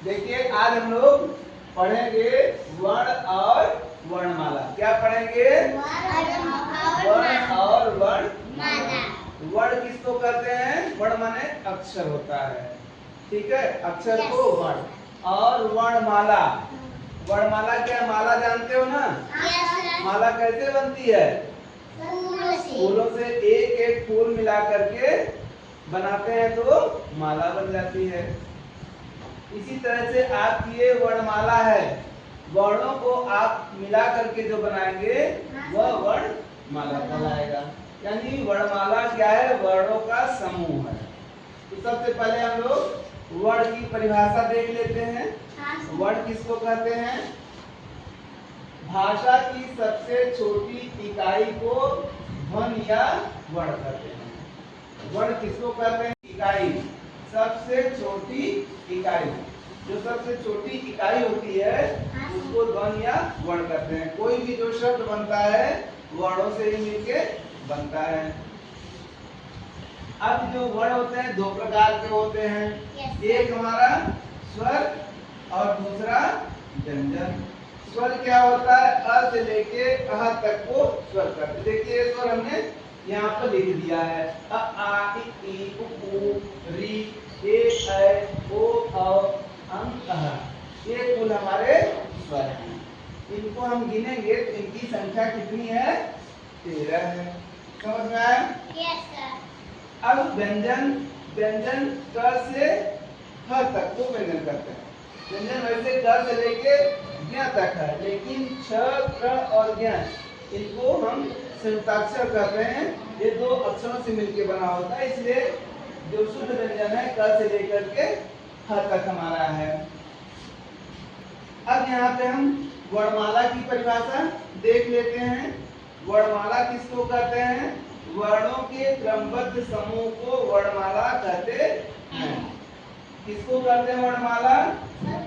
देखिए आज हम लोग पढ़ेंगे वर्ण और वर्णमाला। क्या पढ़ेंगे? वर्ण और वर्णमाला। वर्ण किसको कहते हैं? वर्ण माने अक्षर होता है, ठीक है, अक्षर को वर्ण। और वर्णमाला, वर्णमाला क्या? माला जानते हो ना? माला कैसे बनती है? फूलों से एक एक फूल मिला करके बनाते हैं तो माला बन जाती है। इसी तरह से आपकी ये वर्णमाला है, वर्णों को आप मिला करके जो बनाएंगे वह वर्णमाला कहलाएगा। यानी वर्णमाला क्या है? वर्णों का समूह है। तो सबसे पहले हम लोग वर्ण की परिभाषा देख लेते हैं। वर्ण किसको कहते हैं? भाषा की सबसे छोटी इकाई को ध्वनि या वर्ण कहते हैं। वर्ण किसको कहते हैं? इकाई, सबसे छोटी इकाई। जो सबसे छोटी इकाई होती है उसको ध्वनि या वर्ण कहते हैं। कोई भी जो शब्द बनता है वर्णों से ही मिलके बनता है। अब जो वर्ण होते हैं दो प्रकार के होते हैं। एक हमारा स्वर और दूसरा व्यंजन। स्वर क्या होता है? अ से लेके अह तक को स्वर करते। देखिए स्वर हमने यहाँ पर लिख दिया है, अ आ इ ई उ ऊ री ए ऐ ओ औ अं अः। ये कुल हमारे स्वर हैं। इनको हम गिनेंगे तो इनकी संख्या कितनी है? 13 है। समझ में आया? Yes sir. अब व्यंजन, व्यंजन क से ह तक को व्यंजन करते हैं। व्यंजन वैसे क से लेके ज्ञ तक है, लेकिन छ, त्र और ज्ञ इनको हम संयुक्ताक्षर कहते हैं। ये दो अक्षरों से मिलकर बना होता है, इसलिए जो शुद्ध व्यंजन है क से लेकर के ह तक हमारा है। अब यहाँ पे हम वर्णमाला की परिभाषा देख लेते हैं। वर्णमाला किसको कहते हैं? वर्णों के क्रमबद्ध समूह को वर्णमाला कहते हैं। किसको कहते हैं वर्णमाला?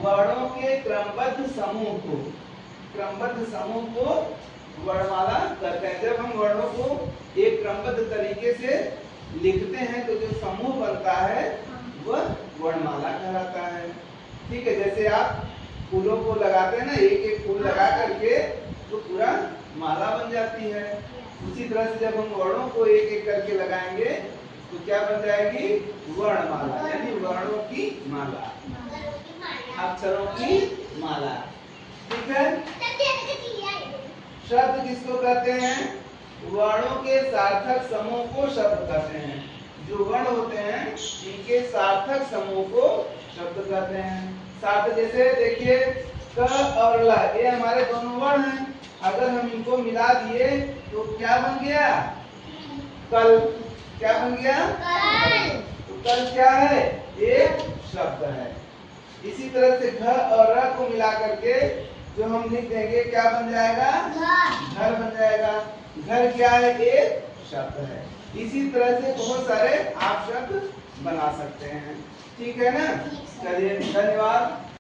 वर्णों के क्रमबद्ध समूह को, क्रमबद्ध समूह को वर्णमाला कहते हैं। जब हम वर्णों को एक क्रमबद्ध तरीके से लिखते हैं तो जो समूह बनता है वह वर्णमाला कहलाता है। ठीक है, जैसे आप फूलों को लगाते हैं ना, एक एक फूल लगा करके तो पूरा माला बन जाती है। उसी तरह से जब हम वर्णों को एक एक करके लगाएंगे तो क्या बन जाएगी? वर्णमाला, यानी वर्णों की माला, अक्षरों की माला। ठीक है। शब्द किसको कहते हैं? वर्णों के सार्थक समूह को शब्द कहते हैं। जो वर्ण होते हैं इनके सार्थक समूह को शब्द कहते हैं। सार्थक जैसे देखिए क और ल, ये हमारे दोनों वर्ण हैं। अगर हम इनको मिला दिए तो क्या बन गया? कल। क्या बन गया? कल। तो कल क्या है? एक शब्द है। इसी तरह से घ और र को मिला करके जो हम लिख देंगे क्या बन जाएगा? घर बन जाएगा। घर क्या है? एक शब्द है। इसी तरह से बहुत सारे आप शब्द बना सकते हैं। ठीक है ना? चलिए, धन्यवाद।